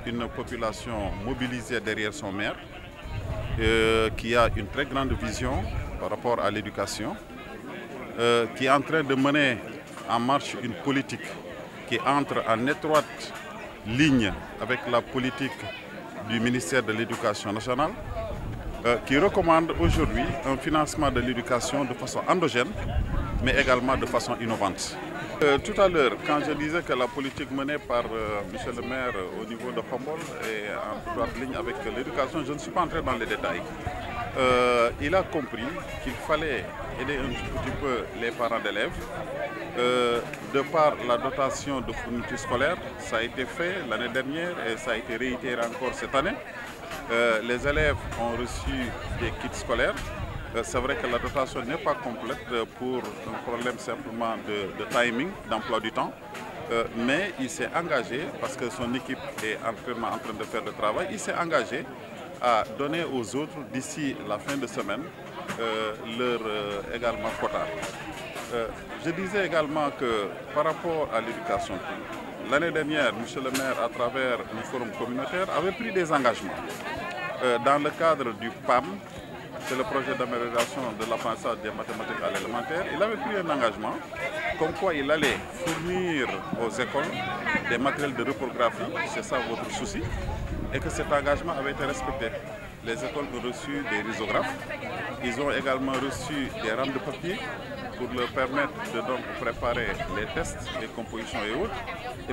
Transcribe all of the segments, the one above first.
une population mobilisée derrière son maire, qui a une très grande vision par rapport à l'éducation, qui est en train de mener en marche une politique qui entre en étroite ligne avec la politique du ministère de l'Éducation nationale, qui recommande aujourd'hui un financement de l'éducation de façon endogène, mais également de façon innovante. Tout à l'heure, quand je disais que la politique menée par monsieur le maire au niveau de Khombole est en droite ligne avec l'éducation, je ne suis pas entré dans les détails. Il a compris qu'il fallait aider un petit peu les parents d'élèves. De par la dotation de fournitures scolaires, ça a été fait l'année dernière et ça a été réitéré encore cette année. Les élèves ont reçu des kits scolaires. C'est vrai que la dotation n'est pas complète pour un problème simplement de timing, d'emploi du temps. Mais il s'est engagé, parce que son équipe est en train de faire le travail, il s'est engagé à donner aux autres d'ici la fin de semaine leur également quota. Je disais également que par rapport à l'éducation, l'année dernière, M. le maire, à travers un forum communautaire, avait pris des engagements. Dans le cadre du PAM, c'est le projet d'amélioration de l'apprentissage des mathématiques à l'élémentaire, il avait pris un engagement comme quoi il allait fournir aux écoles des matériels de reprographie, c'est ça votre souci, et que cet engagement avait été respecté. Les écoles ont reçu des risographes, ils ont également reçu des rames de papier pour leur permettre de donc préparer les tests, les compositions et autres.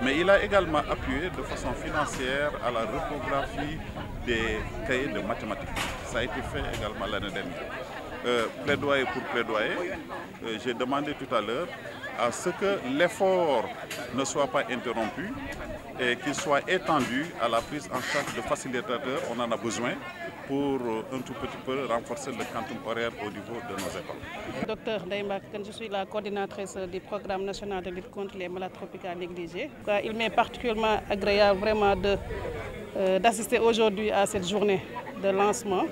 Mais il a également appuyé de façon financière à la reprographie des cahiers de mathématiques. Ça a été fait également l'année dernière. Plaidoyer pour plaidoyer, j'ai demandé tout à l'heure à ce que l'effort ne soit pas interrompu et qu'il soit étendu à la prise en charge de facilitateurs. On en a besoin pour un tout petit peu renforcer le quantum horaire au niveau de nos écoles. Docteur Ndeye Mbacké Kane, je suis la coordinatrice du programme national de lutte contre les maladies tropicales négligées. Il m'est particulièrement agréable vraiment d'assister aujourd'hui à cette journée de lancement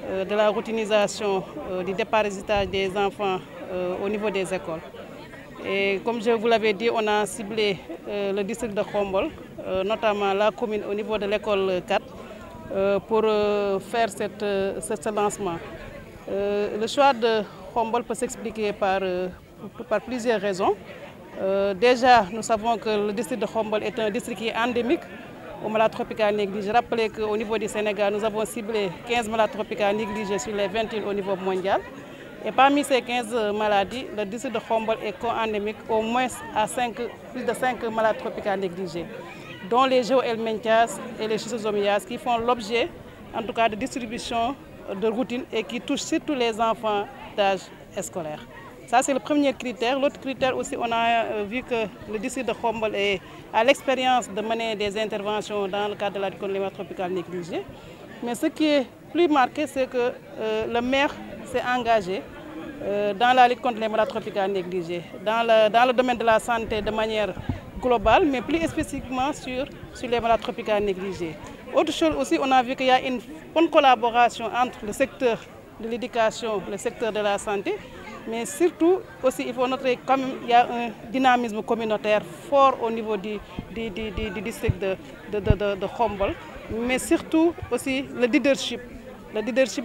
de la routinisation du déparasitage des enfants au niveau des écoles. Et comme je vous l'avais dit, on a ciblé le district de Khombole, notamment la commune au niveau de l'école 4, pour faire ce lancement. Le choix de Khombole peut s'expliquer par plusieurs raisons. Déjà, nous savons que le district de Khombole est un district qui est endémique aux maladies tropicales négligées. Rappelez qu'au niveau du Sénégal, nous avons ciblé 15 maladies tropicales négligées sur les 21 au niveau mondial. Et parmi ces 15 maladies, le district de Khombole est co-endémique au moins à plus de 5 maladies tropicales négligées, dont les géohelminthias et les schistosomiases, qui font l'objet, en tout cas, de distribution de routine et qui touchent surtout les enfants d'âge scolaire. Ça, c'est le premier critère. L'autre critère aussi, on a vu que le district de Khombole a l'expérience de mener des interventions dans le cadre de la lutte contre les maladies tropicales négligées. Mais ce qui est plus marqué, c'est que le maire s'est engagé dans la lutte contre les maladies tropicales négligées, dans le domaine de la santé de manière globale, mais plus spécifiquement sur les maladies tropicales négligées. Autre chose aussi, on a vu qu'il y a une bonne collaboration entre le secteur de l'éducation, le secteur de la santé, mais surtout aussi, il faut noter qu'il y a un dynamisme communautaire fort au niveau du district de Khombole, mais surtout aussi le leadership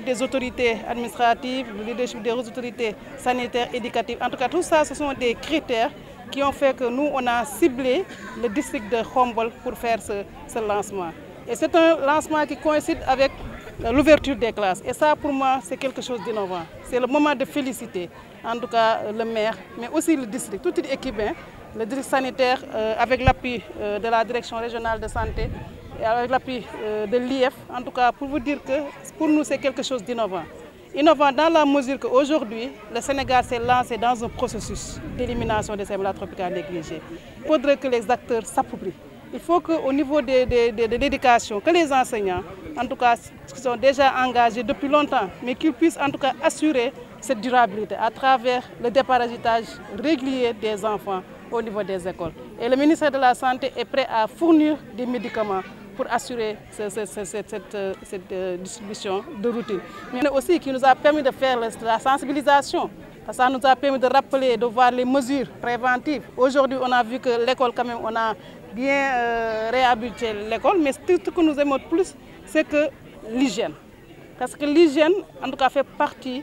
des autorités administratives, le leadership des autorités sanitaires, éducatives. En tout cas, tout ça, ce sont des critères qui ont fait que nous, on a ciblé le district de Khombole pour faire ce lancement. Et c'est un lancement qui coïncide avec l'ouverture des classes. Et ça, pour moi, c'est quelque chose d'innovant. C'est le moment de féliciter, en tout cas, le maire, mais aussi le district, toute équipe, le district sanitaire, avec l'appui de la direction régionale de santé, et avec l'appui de l'IF, en tout cas, pour vous dire que pour nous, c'est quelque chose d'innovant. Innovant dans la mesure qu'aujourd'hui, le Sénégal s'est lancé dans un processus d'élimination de ces maladies tropicales négligées. Il faudrait que les acteurs s'approprient. Il faut qu'au niveau de l'éducation, que les enseignants, en tout cas, qui sont déjà engagés depuis longtemps, mais qu'ils puissent en tout cas assurer cette durabilité à travers le déparasitage régulier des enfants au niveau des écoles. Et le ministère de la Santé est prêt à fournir des médicaments pour assurer cette distribution de routine. Mais aussi qui nous a permis de faire la sensibilisation. Ça nous a permis de rappeler, de voir les mesures préventives. Aujourd'hui, on a vu que l'école, quand même, on a bien réhabiliter l'école, mais ce que nous aimons plus, c'est que l'hygiène. Parce que l'hygiène, en tout cas, fait partie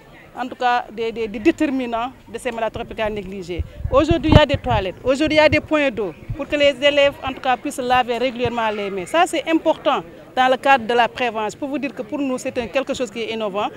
des déterminants de ces maladies tropicales négligées. Aujourd'hui, il y a des toilettes, aujourd'hui, il y a des points d'eau pour que les élèves, en tout cas, puissent laver régulièrement les mains. Ça, c'est important dans le cadre de la prévention. Pour vous dire que pour nous, c'est quelque chose qui est innovant.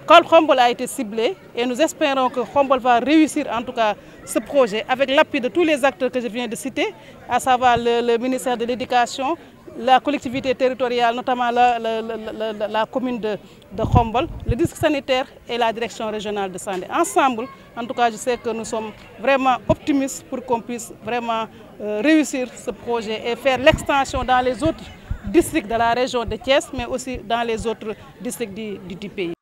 Quand Khombole a été ciblé, et nous espérons que Khombole va réussir en tout cas ce projet avec l'appui de tous les acteurs que je viens de citer, à savoir le ministère de l'Éducation, la collectivité territoriale, notamment la commune de Khombole, le district sanitaire et la direction régionale de santé. Ensemble, en tout cas, je sais que nous sommes vraiment optimistes pour qu'on puisse vraiment réussir ce projet et faire l'extension dans les autres districts de la région de Thiès, mais aussi dans les autres districts du pays.